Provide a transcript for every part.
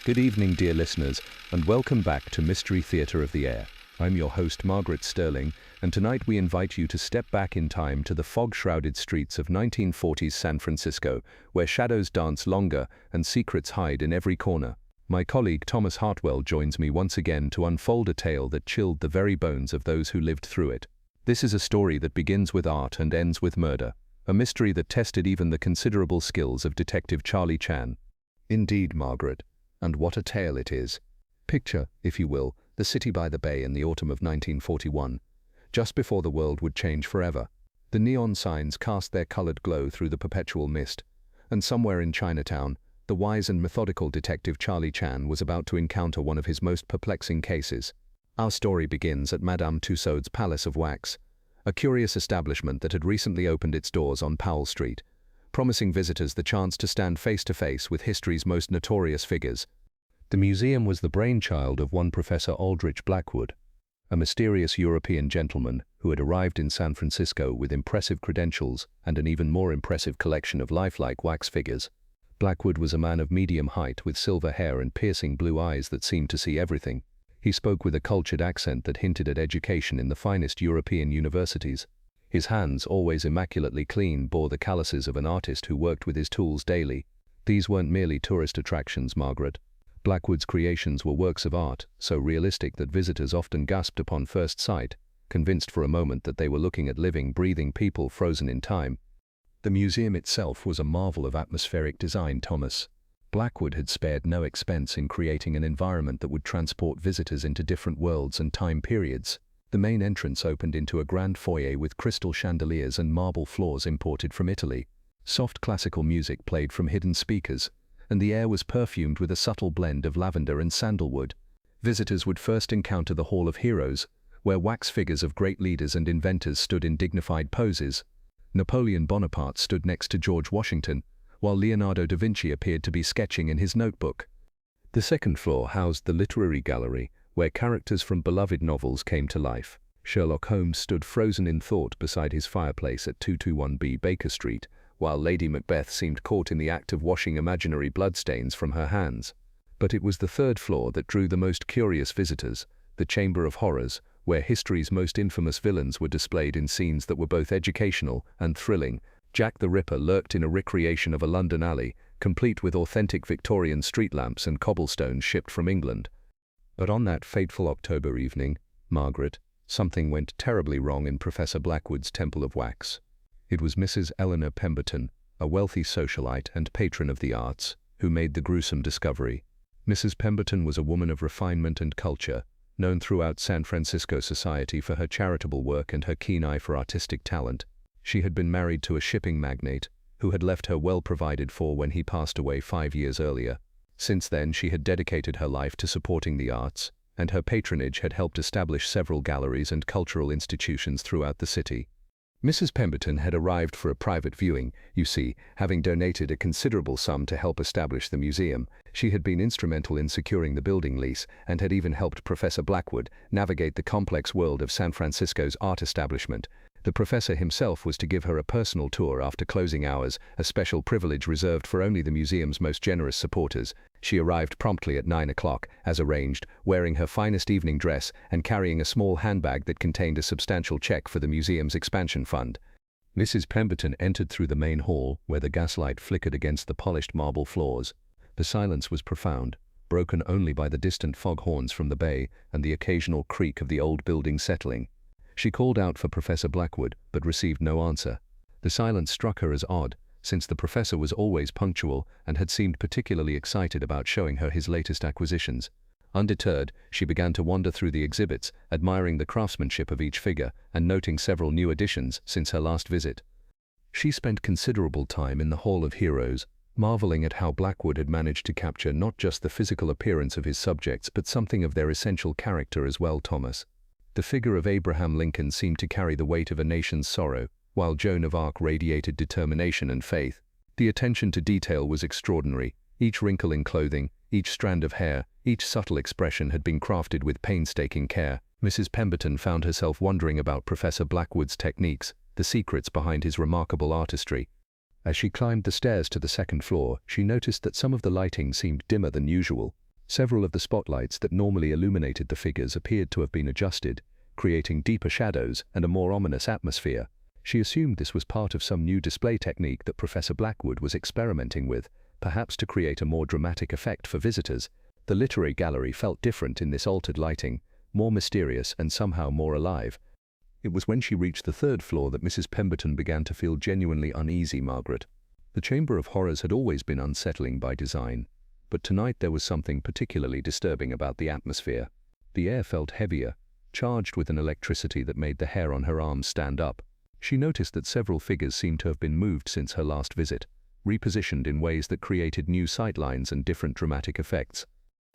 Good evening, dear listeners, and welcome back to Mystery Theatre of the Air. I'm your host, Margaret Sterling, and tonight we invite you to step back in time to the fog-shrouded streets of 1940s San Francisco, where shadows dance longer and secrets hide in every corner. My colleague Thomas Hartwell joins me once again to unfold a tale that chilled the very bones of those who lived through it. This is a story that begins with art and ends with murder, a mystery that tested even the considerable skills of Detective Charlie Chan. Indeed, Margaret, and what a tale it is. Picture, if you will, the city by the bay in the autumn of 1941, just before the world would change forever. The neon signs cast their colored glow through the perpetual mist, and somewhere in Chinatown, the wise and methodical Detective Charlie Chan was about to encounter one of his most perplexing cases. Our story begins at Madame Tussaud's Palace of Wax, a curious establishment that had recently opened its doors on Powell Street, promising visitors the chance to stand face to face with history's most notorious figures. The museum was the brainchild of one Professor Aldrich Blackwood, a mysterious European gentleman who had arrived in San Francisco with impressive credentials and an even more impressive collection of lifelike wax figures. Blackwood was a man of medium height with silver hair and piercing blue eyes that seemed to see everything. He spoke with a cultured accent that hinted at education in the finest European universities. His hands, always immaculately clean, bore the calluses of an artist who worked with his tools daily. These weren't merely tourist attractions, Margaret. Blackwood's creations were works of art, so realistic that visitors often gasped upon first sight, convinced for a moment that they were looking at living, breathing people frozen in time. The museum itself was a marvel of atmospheric design, Thomas. Blackwood had spared no expense in creating an environment that would transport visitors into different worlds and time periods. The main entrance opened into a grand foyer with crystal chandeliers and marble floors imported from Italy. Soft classical music played from hidden speakers, and the air was perfumed with a subtle blend of lavender and sandalwood. Visitors would first encounter the Hall of Heroes, where wax figures of great leaders and inventors stood in dignified poses. Napoleon Bonaparte stood next to George Washington, while Leonardo da Vinci appeared to be sketching in his notebook. The second floor housed the literary gallery, where characters from beloved novels came to life. Sherlock Holmes stood frozen in thought beside his fireplace at 221B Baker Street, while Lady Macbeth seemed caught in the act of washing imaginary bloodstains from her hands. But it was the third floor that drew the most curious visitors, the Chamber of Horrors, where history's most infamous villains were displayed in scenes that were both educational and thrilling. Jack the Ripper lurked in a recreation of a London alley, complete with authentic Victorian street lamps and cobblestones shipped from England. But on that fateful October evening, Margaret, something went terribly wrong in Professor Blackwood's Temple of Wax. It was Mrs. Eleanor Pemberton, a wealthy socialite and patron of the arts, who made the gruesome discovery. Mrs. Pemberton was a woman of refinement and culture, known throughout San Francisco society for her charitable work and her keen eye for artistic talent. She had been married to a shipping magnate, who had left her well provided for when he passed away 5 years earlier. Since then, she had dedicated her life to supporting the arts, and her patronage had helped establish several galleries and cultural institutions throughout the city. Mrs. Pemberton had arrived for a private viewing. You see, having donated a considerable sum to help establish the museum, she had been instrumental in securing the building lease and had even helped Professor Blackwood navigate the complex world of San Francisco's art establishment. The professor himself was to give her a personal tour after closing hours, a special privilege reserved for only the museum's most generous supporters. She arrived promptly at 9 o'clock, as arranged, wearing her finest evening dress and carrying a small handbag that contained a substantial check for the museum's expansion fund. Mrs. Pemberton entered through the main hall, where the gaslight flickered against the polished marble floors. The silence was profound, broken only by the distant foghorns from the bay and the occasional creak of the old building settling. She called out for Professor Blackwood, but received no answer. The silence struck her as odd, since the professor was always punctual and had seemed particularly excited about showing her his latest acquisitions. Undeterred, she began to wander through the exhibits, admiring the craftsmanship of each figure and noting several new additions since her last visit. She spent considerable time in the Hall of Heroes, marveling at how Blackwood had managed to capture not just the physical appearance of his subjects but something of their essential character as well, Thomas. The figure of Abraham Lincoln seemed to carry the weight of a nation's sorrow, while Joan of Arc radiated determination and faith. The attention to detail was extraordinary. Each wrinkle in clothing, each strand of hair, each subtle expression had been crafted with painstaking care. Mrs. Pemberton found herself wondering about Professor Blackwood's techniques, the secrets behind his remarkable artistry. As she climbed the stairs to the second floor, she noticed that some of the lighting seemed dimmer than usual. Several of the spotlights that normally illuminated the figures appeared to have been adjusted, creating deeper shadows and a more ominous atmosphere. She assumed this was part of some new display technique that Professor Blackwood was experimenting with, perhaps to create a more dramatic effect for visitors. The literary gallery felt different in this altered lighting, more mysterious and somehow more alive. It was when she reached the third floor that Mrs. Pemberton began to feel genuinely uneasy. Margaret. The Chamber of Horrors had always been unsettling by design, but tonight there was something particularly disturbing about the atmosphere. The air felt heavier, charged with an electricity that made the hair on her arms stand up. She noticed that several figures seemed to have been moved since her last visit, repositioned in ways that created new sightlines and different dramatic effects.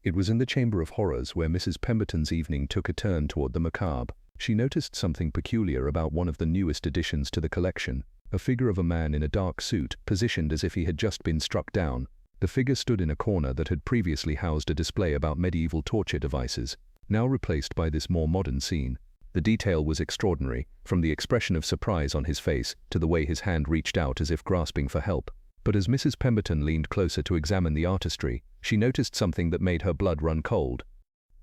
It was in the Chamber of Horrors where Mrs. Pemberton's evening took a turn toward the macabre. She noticed something peculiar about one of the newest additions to the collection, a figure of a man in a dark suit, positioned as if he had just been struck down. The figure stood in a corner that had previously housed a display about medieval torture devices, now replaced by this more modern scene. The detail was extraordinary, from the expression of surprise on his face to the way his hand reached out as if grasping for help. But as Mrs. Pemberton leaned closer to examine the artistry, she noticed something that made her blood run cold.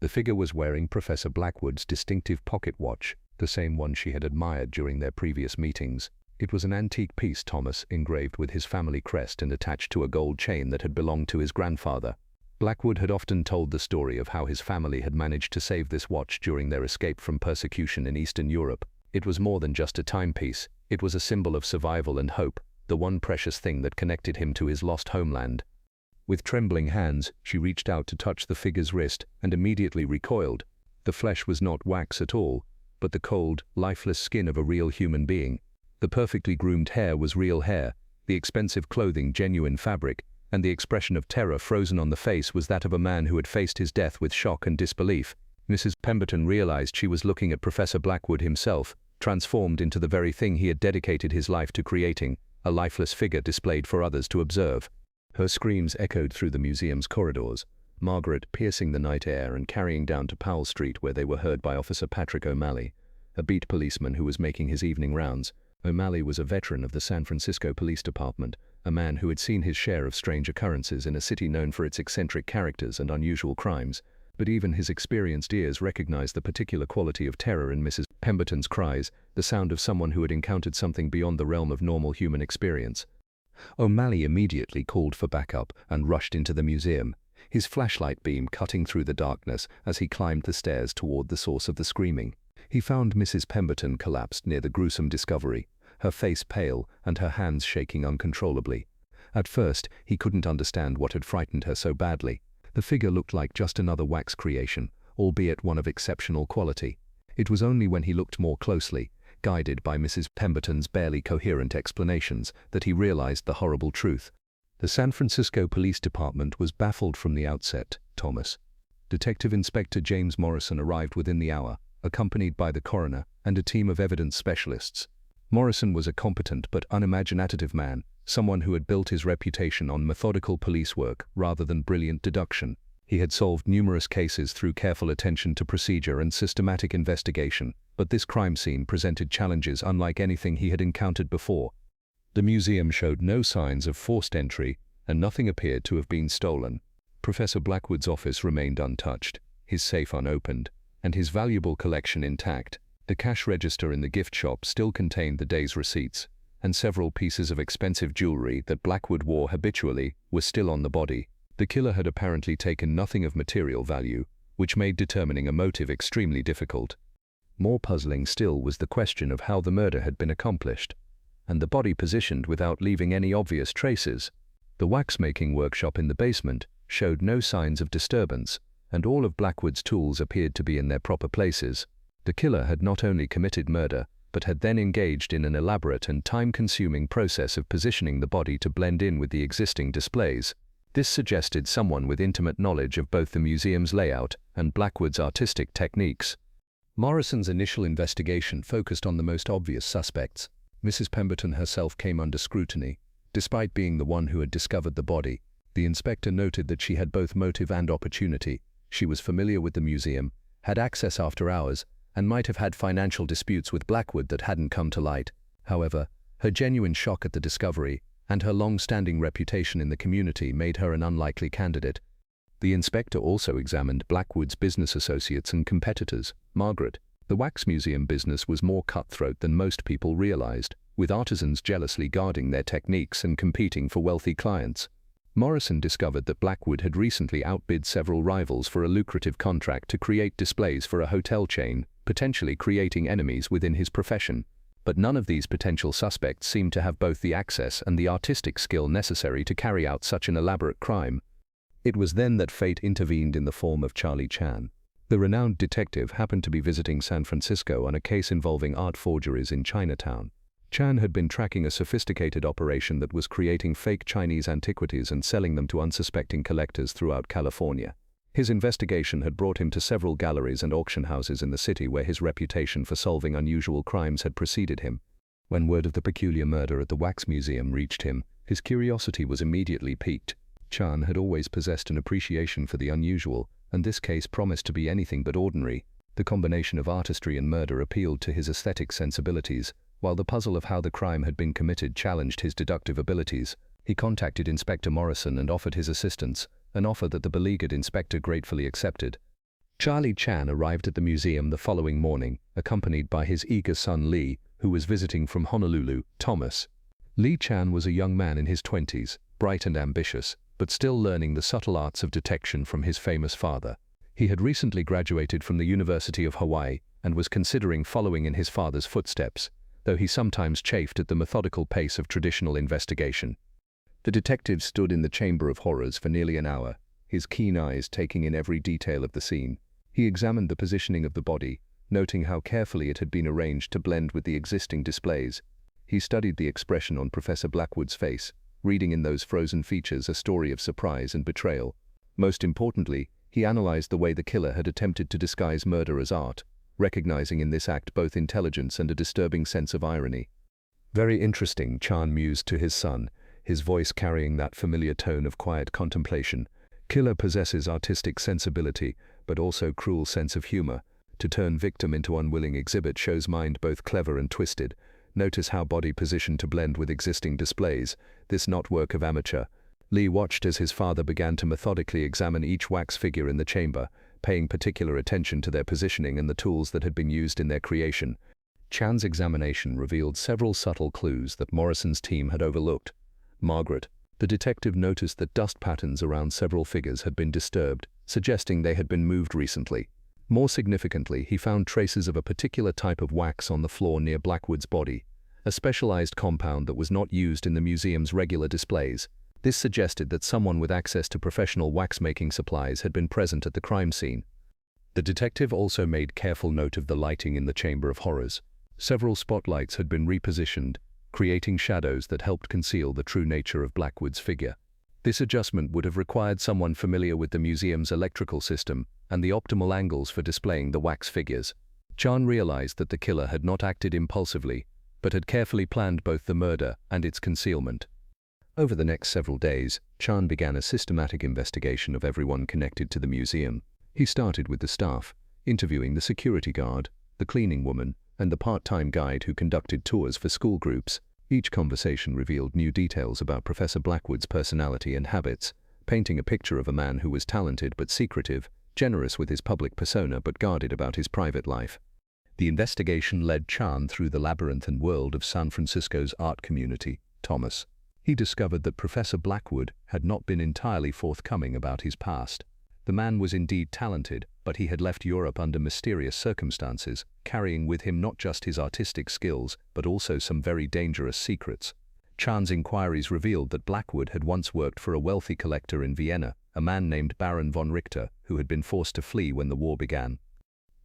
The figure was wearing Professor Blackwood's distinctive pocket watch, the same one she had admired during their previous meetings. It was an antique piece, Thomas, engraved with his family crest and attached to a gold chain that had belonged to his grandfather. Blackwood had often told the story of how his family had managed to save this watch during their escape from persecution in Eastern Europe. It was more than just a timepiece. It was a symbol of survival and hope, the one precious thing that connected him to his lost homeland. With trembling hands, she reached out to touch the figure's wrist and immediately recoiled. The flesh was not wax at all, but the cold, lifeless skin of a real human being. The perfectly groomed hair was real hair, the expensive clothing genuine fabric, and the expression of terror frozen on the face was that of a man who had faced his death with shock and disbelief. Mrs. Pemberton realized she was looking at Professor Blackwood himself, transformed into the very thing he had dedicated his life to creating, a lifeless figure displayed for others to observe. Her screams echoed through the museum's corridors, Margaret piercing the night air and carrying down to Powell Street, where they were heard by Officer Patrick O'Malley, a beat policeman who was making his evening rounds. O'Malley was a veteran of the San Francisco Police Department, a man who had seen his share of strange occurrences in a city known for its eccentric characters and unusual crimes, but even his experienced ears recognized the particular quality of terror in Mrs. Pemberton's cries, the sound of someone who had encountered something beyond the realm of normal human experience. O'Malley immediately called for backup and rushed into the museum, his flashlight beam cutting through the darkness as he climbed the stairs toward the source of the screaming. He found Mrs. Pemberton collapsed near the gruesome discovery, her face pale and her hands shaking uncontrollably. At first, he couldn't understand what had frightened her so badly. The figure looked like just another wax creation, albeit one of exceptional quality. It was only when he looked more closely, guided by Mrs. Pemberton's barely coherent explanations, that he realized the horrible truth. The San Francisco Police Department was baffled from the outset, Thomas. Detective Inspector James Morrison arrived within the hour, accompanied by the coroner and a team of evidence specialists. Morrison was a competent but unimaginative man, someone who had built his reputation on methodical police work rather than brilliant deduction. He had solved numerous cases through careful attention to procedure and systematic investigation, but this crime scene presented challenges unlike anything he had encountered before. The museum showed no signs of forced entry, and nothing appeared to have been stolen. Professor Blackwood's office remained untouched, his safe unopened, and his valuable collection intact. The cash register in the gift shop still contained the day's receipts, and several pieces of expensive jewelry that Blackwood wore habitually were still on the body. The killer had apparently taken nothing of material value, which made determining a motive extremely difficult. More puzzling still was the question of how the murder had been accomplished, and the body positioned without leaving any obvious traces. The waxmaking workshop in the basement showed no signs of disturbance, and all of Blackwood's tools appeared to be in their proper places. The killer had not only committed murder, but had then engaged in an elaborate and time-consuming process of positioning the body to blend in with the existing displays. This suggested someone with intimate knowledge of both the museum's layout and Blackwood's artistic techniques. Morrison's initial investigation focused on the most obvious suspects. Mrs. Pemberton herself came under scrutiny. Despite being the one who had discovered the body, the inspector noted that she had both motive and opportunity. She was familiar with the museum, had access after hours, and might have had financial disputes with Blackwood that hadn't come to light. However, her genuine shock at the discovery and her long-standing reputation in the community made her an unlikely candidate. The inspector also examined Blackwood's business associates and competitors. Margaret, the wax museum business was more cutthroat than most people realized, with artisans jealously guarding their techniques and competing for wealthy clients. Morrison discovered that Blackwood had recently outbid several rivals for a lucrative contract to create displays for a hotel chain, potentially creating enemies within his profession. But none of these potential suspects seemed to have both the access and the artistic skill necessary to carry out such an elaborate crime. It was then that fate intervened in the form of Charlie Chan. The renowned detective happened to be visiting San Francisco on a case involving art forgeries in Chinatown. Chan had been tracking a sophisticated operation that was creating fake Chinese antiquities and selling them to unsuspecting collectors throughout California. His investigation had brought him to several galleries and auction houses in the city where his reputation for solving unusual crimes had preceded him. When word of the peculiar murder at the Wax Museum reached him, his curiosity was immediately piqued. Chan had always possessed an appreciation for the unusual, and this case promised to be anything but ordinary. The combination of artistry and murder appealed to his aesthetic sensibilities, while the puzzle of how the crime had been committed challenged his deductive abilities. He contacted Inspector Morrison and offered his assistance, an offer that the beleaguered inspector gratefully accepted. Charlie Chan arrived at the museum the following morning, accompanied by his eager son Lee, who was visiting from Honolulu. Thomas. Lee Chan was a young man in his 20s, bright and ambitious, but still learning the subtle arts of detection from his famous father. He had recently graduated from the University of Hawaii and was considering following in his father's footsteps, though he sometimes chafed at the methodical pace of traditional investigation. The detective stood in the Chamber of Horrors for nearly an hour, his keen eyes taking in every detail of the scene. He examined the positioning of the body, noting how carefully it had been arranged to blend with the existing displays. He studied the expression on Professor Blackwood's face, reading in those frozen features a story of surprise and betrayal. Most importantly, he analyzed the way the killer had attempted to disguise murder as art, recognizing in this act both intelligence and a disturbing sense of irony. Very interesting, Chan mused to his son, his voice carrying that familiar tone of quiet contemplation. Killer possesses artistic sensibility, but also cruel sense of humor. To turn victim into unwilling exhibit shows mind both clever and twisted. Notice how body positioned to blend with existing displays, this not work of amateur. Lee watched as his father began to methodically examine each wax figure in the chamber, paying particular attention to their positioning and the tools that had been used in their creation. Chan's examination revealed several subtle clues that Morrison's team had overlooked. Margaret, the detective, noticed that dust patterns around several figures had been disturbed, suggesting they had been moved recently. More significantly, he found traces of a particular type of wax on the floor near Blackwood's body, a specialized compound that was not used in the museum's regular displays. This suggested that someone with access to professional wax-making supplies had been present at the crime scene. The detective also made careful note of the lighting in the Chamber of Horrors. Several spotlights had been repositioned, creating shadows that helped conceal the true nature of Blackwood's figure. This adjustment would have required someone familiar with the museum's electrical system and the optimal angles for displaying the wax figures. Chan realized that the killer had not acted impulsively, but had carefully planned both the murder and its concealment. Over the next several days, Chan began a systematic investigation of everyone connected to the museum. He started with the staff, interviewing the security guard, the cleaning woman, and the part-time guide who conducted tours for school groups. Each conversation revealed new details about Professor Blackwood's personality and habits, painting a picture of a man who was talented but secretive, generous with his public persona but guarded about his private life. The investigation led Chan through the labyrinth and world of San Francisco's art community. Thomas. He discovered that Professor Blackwood had not been entirely forthcoming about his past. The man was indeed talented, but he had left Europe under mysterious circumstances, carrying with him not just his artistic skills, but also some very dangerous secrets. Chan's inquiries revealed that Blackwood had once worked for a wealthy collector in Vienna, a man named Baron von Richter, who had been forced to flee when the war began.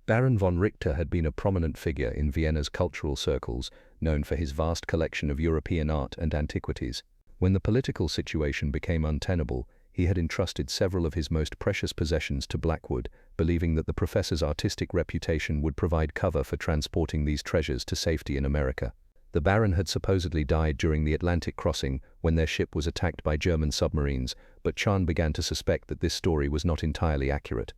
Baron von Richter had been a prominent figure in Vienna's cultural circles, known for his vast collection of European art and antiquities. When the political situation became untenable, he had entrusted several of his most precious possessions to Blackwood, believing that the professor's artistic reputation would provide cover for transporting these treasures to safety in America. The Baron had supposedly died during the Atlantic crossing when their ship was attacked by German submarines, but Chan began to suspect that this story was not entirely accurate.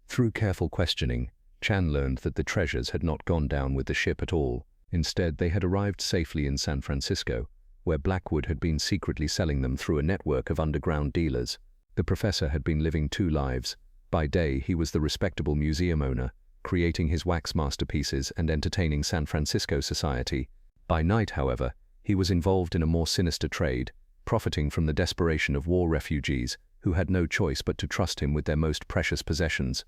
Through careful questioning, Chan learned that the treasures had not gone down with the ship at all. Instead, they had arrived safely in San Francisco, where Blackwood had been secretly selling them through a network of underground dealers. The professor had been living two lives. By day, he was the respectable museum owner, creating his wax masterpieces and entertaining San Francisco society. By night, however, he was involved in a more sinister trade, profiting from the desperation of war refugees who had no choice but to trust him with their most precious possessions.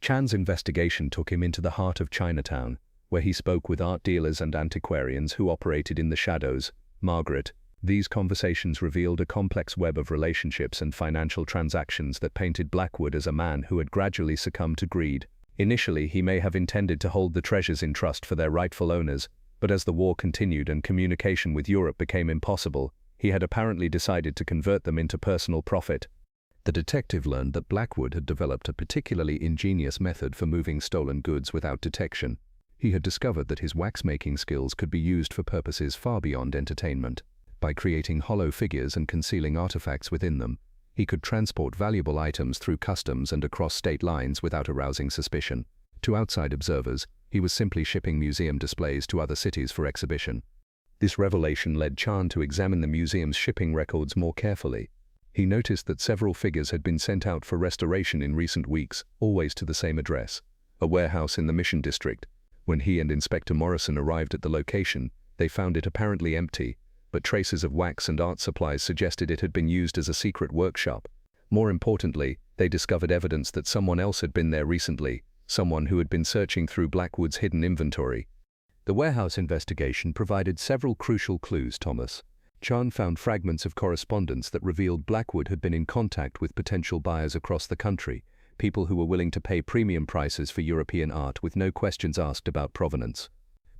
Chan's investigation took him into the heart of Chinatown, where he spoke with art dealers and antiquarians who operated in the shadows. Margaret. These conversations revealed a complex web of relationships and financial transactions that painted Blackwood as a man who had gradually succumbed to greed. Initially, he may have intended to hold the treasures in trust for their rightful owners, but as the war continued and communication with Europe became impossible, he had apparently decided to convert them into personal profit. The detective learned that Blackwood had developed a particularly ingenious method for moving stolen goods without detection. He had discovered that his wax-making skills could be used for purposes far beyond entertainment. By creating hollow figures and concealing artifacts within them, he could transport valuable items through customs and across state lines without arousing suspicion. To outside observers, he was simply shipping museum displays to other cities for exhibition. This revelation led Chan to examine the museum's shipping records more carefully. He noticed that several figures had been sent out for restoration in recent weeks, always to the same address, a warehouse in the Mission District. When he and Inspector Morrison arrived at the location, they found it apparently empty, but traces of wax and art supplies suggested it had been used as a secret workshop. More importantly, they discovered evidence that someone else had been there recently, someone who had been searching through Blackwood's hidden inventory. The warehouse investigation provided several crucial clues, Thomas. Chan found fragments of correspondence that revealed Blackwood had been in contact with potential buyers across the country, people who were willing to pay premium prices for European art with no questions asked about provenance.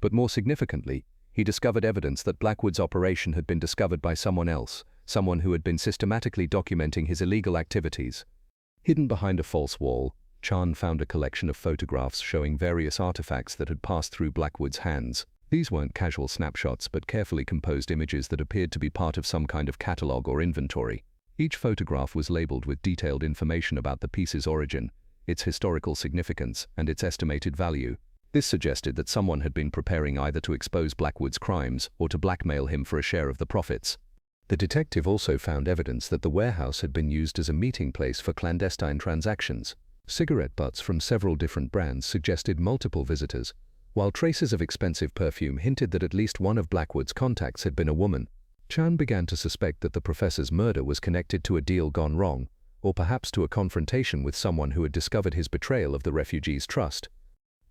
But more significantly, he discovered evidence that Blackwood's operation had been discovered by someone else, someone who had been systematically documenting his illegal activities. Hidden behind a false wall, Chan found a collection of photographs showing various artifacts that had passed through Blackwood's hands. These weren't casual snapshots but carefully composed images that appeared to be part of some kind of catalogue or inventory. Each photograph was labeled with detailed information about the piece's origin, its historical significance, and its estimated value. This suggested that someone had been preparing either to expose Blackwood's crimes or to blackmail him for a share of the profits. The detective also found evidence that the warehouse had been used as a meeting place for clandestine transactions. Cigarette butts from several different brands suggested multiple visitors, while traces of expensive perfume hinted that at least one of Blackwood's contacts had been a woman. Chan began to suspect that the professor's murder was connected to a deal gone wrong, or perhaps to a confrontation with someone who had discovered his betrayal of the refugees' trust.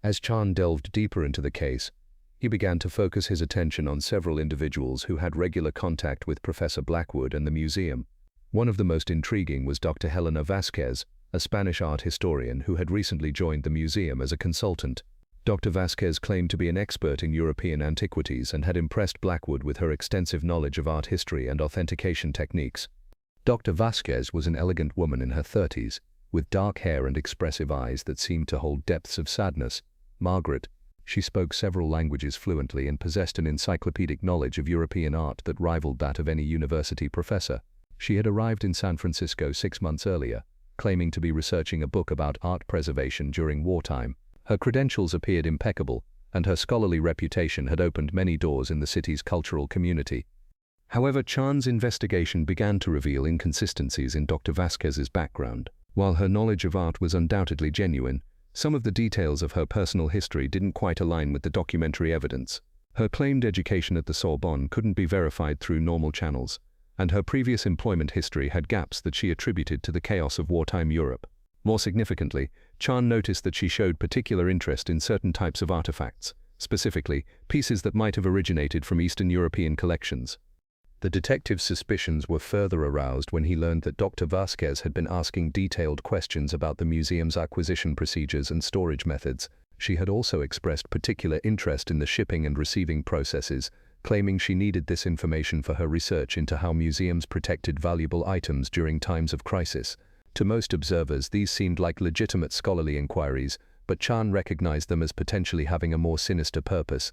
As Chan delved deeper into the case, he began to focus his attention on several individuals who had regular contact with Professor Blackwood and the museum. One of the most intriguing was Dr. Helena Vasquez, a Spanish art historian who had recently joined the museum as a consultant. Dr. Vasquez claimed to be an expert in European antiquities and had impressed Blackwood with her extensive knowledge of art history and authentication techniques. Dr. Vasquez was an elegant woman in her 30s, with dark hair and expressive eyes that seemed to hold depths of sadness. Margaret. She spoke several languages fluently and possessed an encyclopedic knowledge of European art that rivaled that of any university professor. She had arrived in San Francisco 6 months earlier, claiming to be researching a book about art preservation during wartime. Her credentials appeared impeccable, and her scholarly reputation had opened many doors in the city's cultural community. However, Chan's investigation began to reveal inconsistencies in Dr. Vasquez's background. While her knowledge of art was undoubtedly genuine, some of the details of her personal history didn't quite align with the documentary evidence. Her claimed education at the Sorbonne couldn't be verified through normal channels, and her previous employment history had gaps that she attributed to the chaos of wartime Europe. More significantly, Chan noticed that she showed particular interest in certain types of artifacts, specifically, pieces that might have originated from Eastern European collections. The detective's suspicions were further aroused when he learned that Dr. Vasquez had been asking detailed questions about the museum's acquisition procedures and storage methods. She had also expressed particular interest in the shipping and receiving processes, claiming she needed this information for her research into how museums protected valuable items during times of crisis. To most observers, these seemed like legitimate scholarly inquiries, but Chan recognized them as potentially having a more sinister purpose.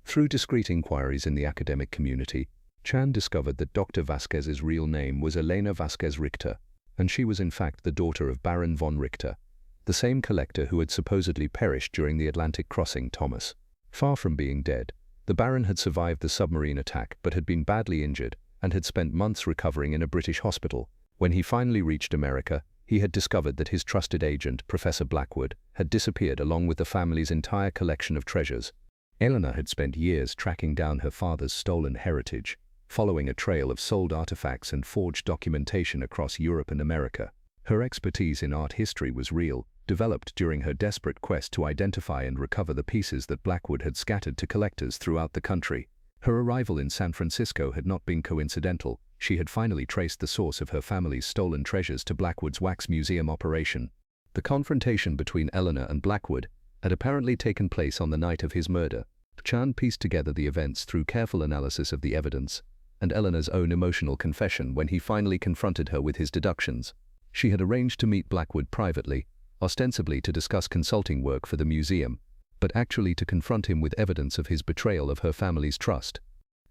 Through discreet inquiries in the academic community, Chan discovered that Dr. Vasquez's real name was Elena Vasquez Richter, and she was in fact the daughter of Baron von Richter, the same collector who had supposedly perished during the Atlantic crossing. Thomas. Far from being dead, the Baron had survived the submarine attack but had been badly injured and had spent months recovering in a British hospital. When he finally reached America, he had discovered that his trusted agent, Professor Blackwood, had disappeared along with the family's entire collection of treasures. Eleanor had spent years tracking down her father's stolen heritage, following a trail of sold artifacts and forged documentation across Europe and America. Her expertise in art history was real, developed during her desperate quest to identify and recover the pieces that Blackwood had scattered to collectors throughout the country. Her arrival in San Francisco had not been coincidental. She had finally traced the source of her family's stolen treasures to Blackwood's wax museum operation. The confrontation between Eleanor and Blackwood had apparently taken place on the night of his murder. Chan pieced together the events through careful analysis of the evidence and Eleanor's own emotional confession when he finally confronted her with his deductions. She had arranged to meet Blackwood privately, ostensibly to discuss consulting work for the museum, but actually to confront him with evidence of his betrayal of her family's trust.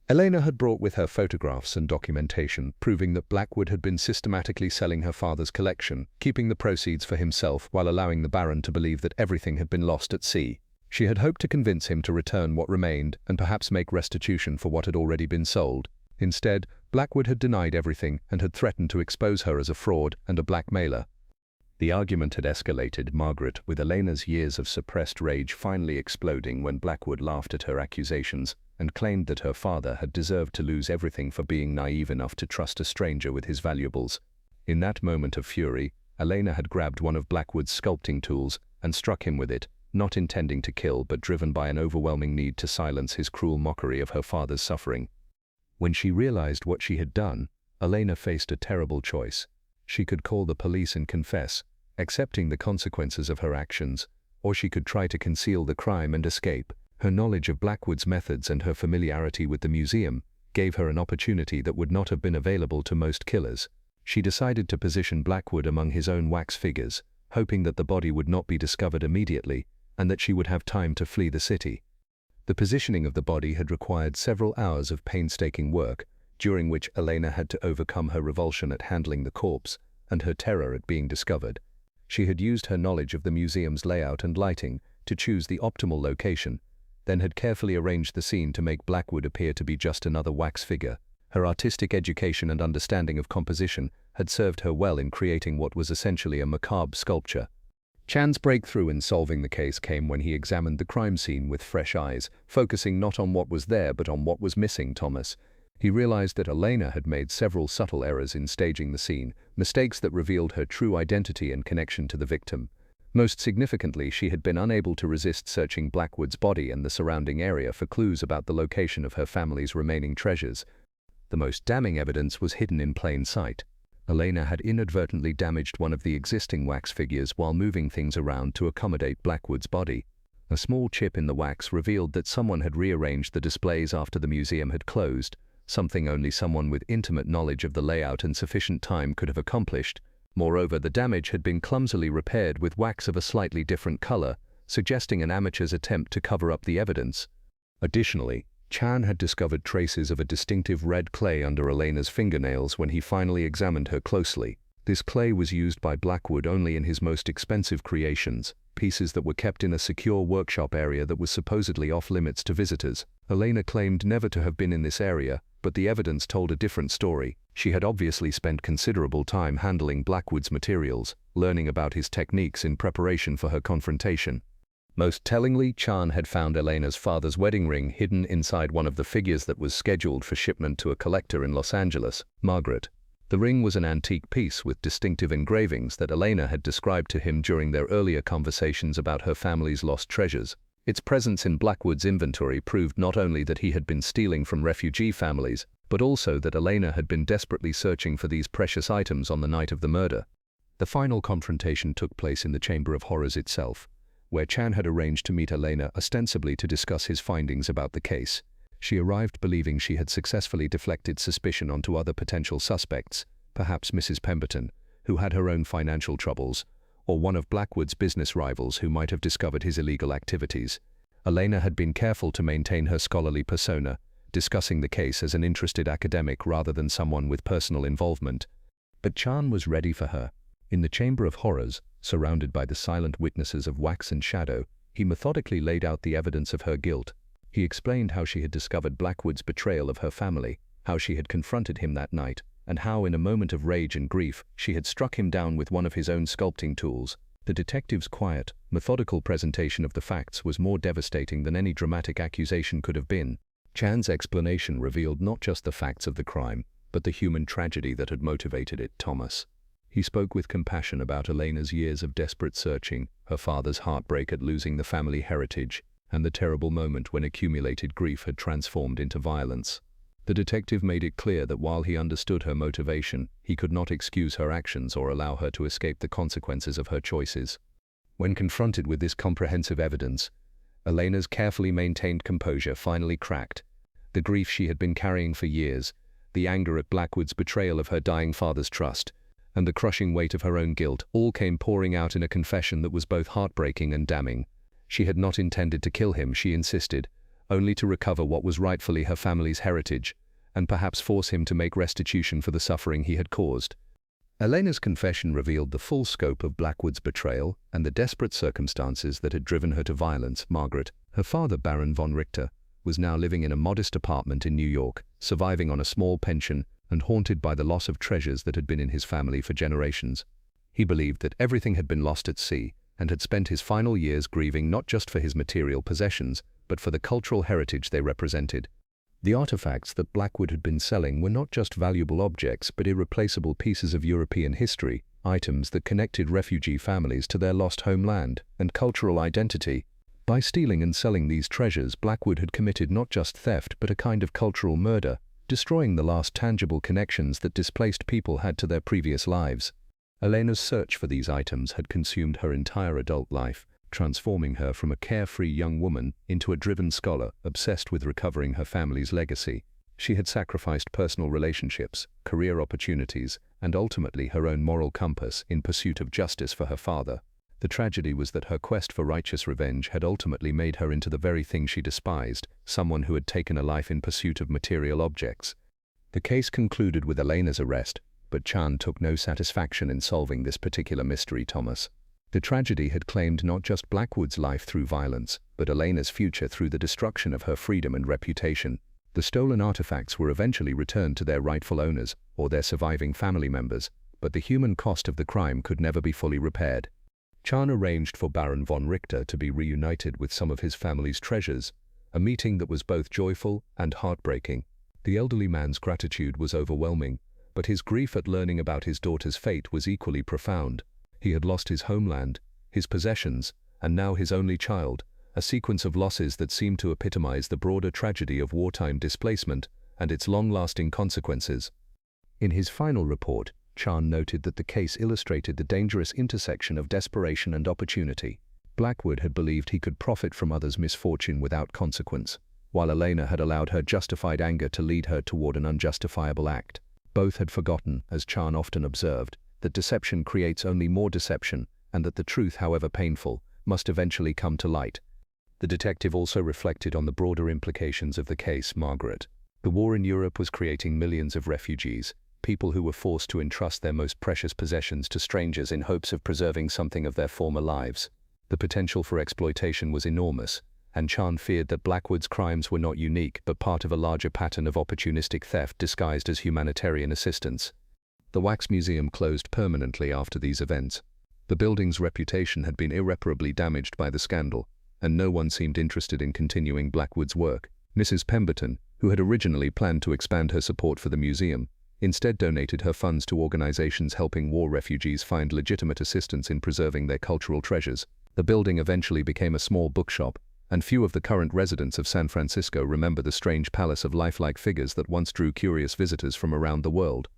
Elena had brought with her photographs and documentation proving that Blackwood had been systematically selling her father's collection, keeping the proceeds for himself while allowing the Baron to believe that everything had been lost at sea. She had hoped to convince him to return what remained and perhaps make restitution for what had already been sold. Instead, Blackwood had denied everything and had threatened to expose her as a fraud and a blackmailer. The argument had escalated, Margaret, with Elena's years of suppressed rage finally exploding when Blackwood laughed at her accusations and claimed that her father had deserved to lose everything for being naive enough to trust a stranger with his valuables. In that moment of fury, Elena had grabbed one of Blackwood's sculpting tools and struck him with it, not intending to kill but driven by an overwhelming need to silence his cruel mockery of her father's suffering. When she realized what she had done, Elena faced a terrible choice. She could call the police and confess, accepting the consequences of her actions, or she could try to conceal the crime and escape. Her knowledge of Blackwood's methods and her familiarity with the museum gave her an opportunity that would not have been available to most killers. She decided to position Blackwood among his own wax figures, hoping that the body would not be discovered immediately and that she would have time to flee the city. The positioning of the body had required several hours of painstaking work, during which Elena had to overcome her revulsion at handling the corpse and her terror at being discovered. She had used her knowledge of the museum's layout and lighting to choose the optimal location, then had carefully arranged the scene to make Blackwood appear to be just another wax figure. Her artistic education and understanding of composition had served her well in creating what was essentially a macabre sculpture. Chan's breakthrough in solving the case came when he examined the crime scene with fresh eyes, focusing not on what was there but on what was missing. Thomas. He realized that Elena had made several subtle errors in staging the scene, mistakes that revealed her true identity and connection to the victim. Most significantly, she had been unable to resist searching Blackwood's body and the surrounding area for clues about the location of her family's remaining treasures. The most damning evidence was hidden in plain sight. Elena had inadvertently damaged one of the existing wax figures while moving things around to accommodate Blackwood's body. A small chip in the wax revealed that someone had rearranged the displays after the museum had closed, something only someone with intimate knowledge of the layout and sufficient time could have accomplished. Moreover, the damage had been clumsily repaired with wax of a slightly different color, suggesting an amateur's attempt to cover up the evidence. Additionally, Chan had discovered traces of a distinctive red clay under Elena's fingernails when he finally examined her closely. This clay was used by Blackwood only in his most expensive creations, pieces that were kept in a secure workshop area that was supposedly off-limits to visitors. Elena claimed never to have been in this area, but the evidence told a different story. She had obviously spent considerable time handling Blackwood's materials, learning about his techniques in preparation for her confrontation. Most tellingly, Chan had found Elena's father's wedding ring hidden inside one of the figures that was scheduled for shipment to a collector in Los Angeles, Margaret. The ring was an antique piece with distinctive engravings that Elena had described to him during their earlier conversations about her family's lost treasures. Its presence in Blackwood's inventory proved not only that he had been stealing from refugee families, but also that Elena had been desperately searching for these precious items on the night of the murder. The final confrontation took place in the Chamber of Horrors itself, where Chan had arranged to meet Elena ostensibly to discuss his findings about the case. She arrived believing she had successfully deflected suspicion onto other potential suspects, perhaps Mrs. Pemberton, who had her own financial troubles, or one of Blackwood's business rivals who might have discovered his illegal activities. Elena had been careful to maintain her scholarly persona, discussing the case as an interested academic rather than someone with personal involvement. But Chan was ready for her. In the Chamber of Horrors, surrounded by the silent witnesses of wax and shadow, he methodically laid out the evidence of her guilt. He explained how she had discovered Blackwood's betrayal of her family, how she had confronted him that night, and how in a moment of rage and grief she had struck him down with one of his own sculpting tools. The detective's quiet, methodical presentation of the facts was more devastating than any dramatic accusation could have been. Chan's explanation revealed not just the facts of the crime, but the human tragedy that had motivated it. Thomas. He spoke with compassion about Elena's years of desperate searching, her father's heartbreak at losing the family heritage, and the terrible moment when accumulated grief had transformed into violence. The detective made it clear that while he understood her motivation, he could not excuse her actions or allow her to escape the consequences of her choices. When confronted with this comprehensive evidence, Elena's carefully maintained composure finally cracked. The grief she had been carrying for years, the anger at Blackwood's betrayal of her dying father's trust, and the crushing weight of her own guilt all came pouring out in a confession that was both heartbreaking and damning. She had not intended to kill him, she insisted, only to recover what was rightfully her family's heritage, and perhaps force him to make restitution for the suffering he had caused. Elena's confession revealed the full scope of Blackwood's betrayal and the desperate circumstances that had driven her to violence. Margaret, her father Baron von Richter, was now living in a modest apartment in New York, surviving on a small pension and haunted by the loss of treasures that had been in his family for generations. He believed that everything had been lost at sea and had spent his final years grieving not just for his material possessions, but for the cultural heritage they represented. The artifacts that Blackwood had been selling were not just valuable objects but irreplaceable pieces of European history, items that connected refugee families to their lost homeland and cultural identity. By stealing and selling these treasures, Blackwood had committed not just theft but a kind of cultural murder, destroying the last tangible connections that displaced people had to their previous lives. Elena's search for these items had consumed her entire adult life, transforming her from a carefree young woman into a driven scholar obsessed with recovering her family's legacy. She had sacrificed personal relationships, career opportunities, and ultimately her own moral compass in pursuit of justice for her father. The tragedy was that her quest for righteous revenge had ultimately made her into the very thing she despised, someone who had taken a life in pursuit of material objects. The case concluded with Elena's arrest, but Chan took no satisfaction in solving this particular mystery. Thomas. The tragedy had claimed not just Blackwood's life through violence, but Elena's future through the destruction of her freedom and reputation. The stolen artifacts were eventually returned to their rightful owners, or their surviving family members, but the human cost of the crime could never be fully repaired. Chan arranged for Baron von Richter to be reunited with some of his family's treasures, a meeting that was both joyful and heartbreaking. The elderly man's gratitude was overwhelming, but his grief at learning about his daughter's fate was equally profound. He had lost his homeland, his possessions, and now his only child, a sequence of losses that seemed to epitomize the broader tragedy of wartime displacement and its long-lasting consequences. In his final report, Chan noted that the case illustrated the dangerous intersection of desperation and opportunity. Blackwood had believed he could profit from others' misfortune without consequence, while Elena had allowed her justified anger to lead her toward an unjustifiable act. Both had forgotten, as Chan often observed, that deception creates only more deception, and that the truth, however painful, must eventually come to light. The detective also reflected on the broader implications of the case. Margaret. The war in Europe was creating millions of refugees, people who were forced to entrust their most precious possessions to strangers in hopes of preserving something of their former lives. The potential for exploitation was enormous, and Chan feared that Blackwood's crimes were not unique but part of a larger pattern of opportunistic theft disguised as humanitarian assistance. The Wax Museum closed permanently after these events. The building's reputation had been irreparably damaged by the scandal, and no one seemed interested in continuing Blackwood's work. Mrs. Pemberton, who had originally planned to expand her support for the museum, instead donated her funds to organizations helping war refugees find legitimate assistance in preserving their cultural treasures. The building eventually became a small bookshop, and few of the current residents of San Francisco remember the strange palace of lifelike figures that once drew curious visitors from around the world.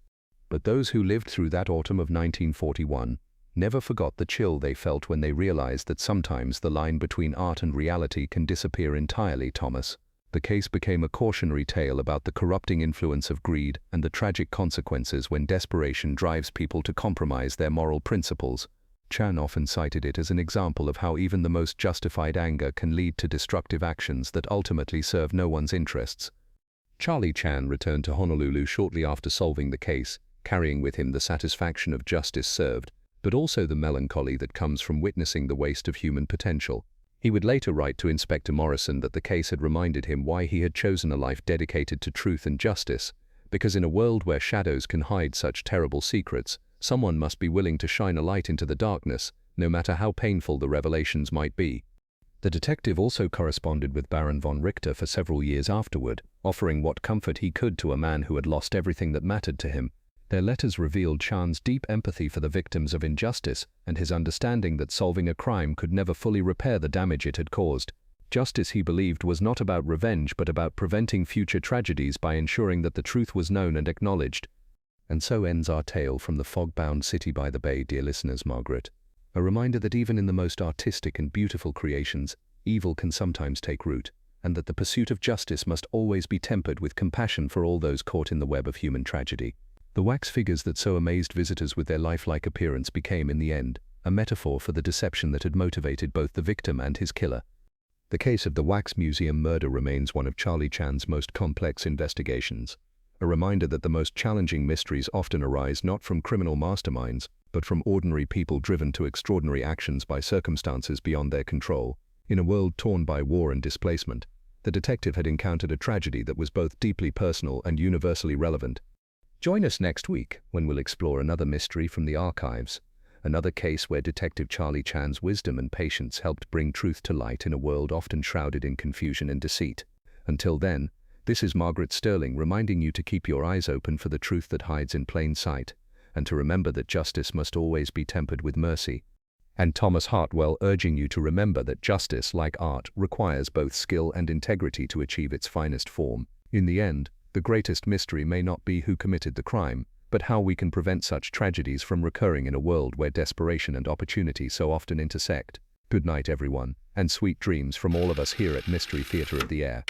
But those who lived through that autumn of 1941 never forgot the chill they felt when they realized that sometimes the line between art and reality can disappear entirely. Thomas. The case became a cautionary tale about the corrupting influence of greed and the tragic consequences when desperation drives people to compromise their moral principles. Chan often cited it as an example of how even the most justified anger can lead to destructive actions that ultimately serve no one's interests. Charlie Chan returned to Honolulu shortly after solving the case, carrying with him the satisfaction of justice served, but also the melancholy that comes from witnessing the waste of human potential. He would later write to Inspector Morrison that the case had reminded him why he had chosen a life dedicated to truth and justice, because in a world where shadows can hide such terrible secrets, someone must be willing to shine a light into the darkness, no matter how painful the revelations might be. The detective also corresponded with Baron von Richter for several years afterward, offering what comfort he could to a man who had lost everything that mattered to him. Their letters revealed Chan's deep empathy for the victims of injustice and his understanding that solving a crime could never fully repair the damage it had caused. Justice, he believed, was not about revenge but about preventing future tragedies by ensuring that the truth was known and acknowledged. And so ends our tale from the fog-bound city by the bay, dear listeners, Margaret. A reminder that even in the most artistic and beautiful creations, evil can sometimes take root, and that the pursuit of justice must always be tempered with compassion for all those caught in the web of human tragedy. The wax figures that so amazed visitors with their lifelike appearance became, in the end, a metaphor for the deception that had motivated both the victim and his killer. The case of the Wax Museum murder remains one of Charlie Chan's most complex investigations, a reminder that the most challenging mysteries often arise not from criminal masterminds, but from ordinary people driven to extraordinary actions by circumstances beyond their control. In a world torn by war and displacement, the detective had encountered a tragedy that was both deeply personal and universally relevant. Join us next week when we'll explore another mystery from the archives, another case where Detective Charlie Chan's wisdom and patience helped bring truth to light in a world often shrouded in confusion and deceit. Until then, this is Margaret Sterling reminding you to keep your eyes open for the truth that hides in plain sight, and to remember that justice must always be tempered with mercy. And Thomas Hartwell urging you to remember that justice, like art, requires both skill and integrity to achieve its finest form. In the end, the greatest mystery may not be who committed the crime, but how we can prevent such tragedies from recurring in a world where desperation and opportunity so often intersect. Good night, everyone, and sweet dreams from all of us here at Mystery Theatre of the Air.